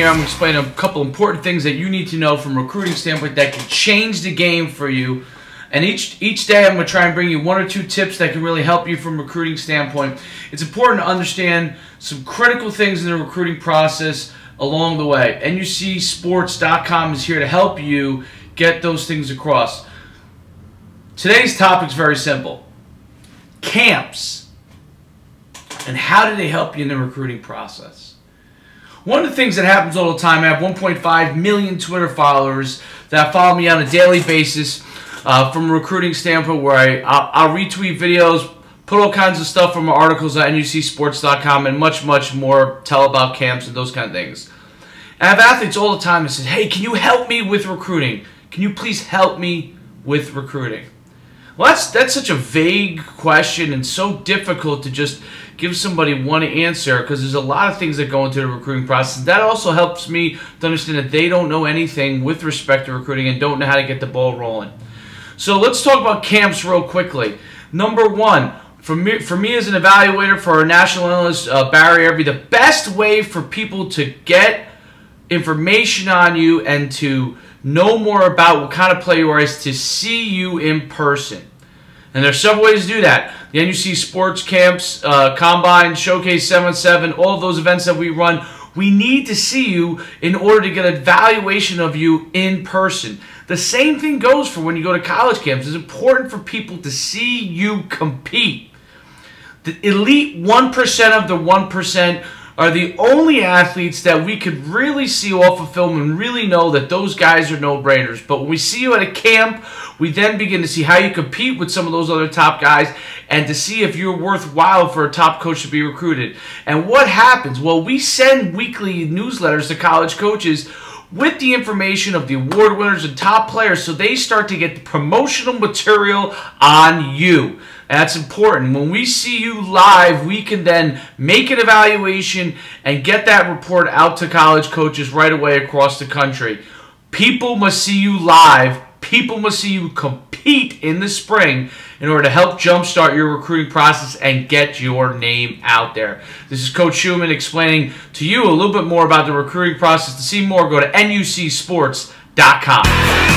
here, I'm going to explain a couple important things that you need to know from a recruiting standpoint that can change the game for you. And each day I'm going to try and bring you one or two tips that can really help you from a recruiting standpoint. It's important to understand some critical things in the recruiting process along the way. NUCsports.com is here to help you get those things across. Today's topic is very simple. Camps. And how do they help you in the recruiting process? One of the things that happens all the time, I have 1.5 million Twitter followers that follow me on a daily basis from a recruiting standpoint, where I'll retweet videos, put all kinds of stuff from articles at NUCsports.com and much, much more, tell about camps and those kind of things. And I have athletes all the time that say, hey, can you help me with recruiting? Can you please help me with recruiting? Well, that's such a vague question and so difficult to just give somebody one answer, because there's a lot of things that go into the recruiting process. That also helps me to understand that they don't know anything with respect to recruiting and don't know how to get the ball rolling. So let's talk about camps real quickly. Number one, for me as an evaluator, for our national analyst, Barry Irby, the best way for people to get information on you and to know more about what kind of player you are is to see you in person. And there's several ways to do that. The NUC Sports Camps, Combine, Showcase 7-7, all of those events that we run, we need to see you in order to get an evaluation of you in person. The same thing goes for when you go to college camps. It's important for people to see you compete. The elite 1% of the 1% are the only athletes that we could really see off of film and really know that those guys are no-brainers. But when we see you at a camp, we then begin to see how you compete with some of those other top guys and to see if you're worthwhile for a top coach to be recruited. And what happens? Well, we send weekly newsletters to college coaches with the information of the award winners and top players, so they start to get the promotional material on you. And that's important. When we see you live, we can then make an evaluation and get that report out to college coaches right away across the country. People must see you live. People must see you compete in the spring in order to help jumpstart your recruiting process and get your name out there. This is Coach Schuman explaining to you a little bit more about the recruiting process. To see more, go to NUCsports.com.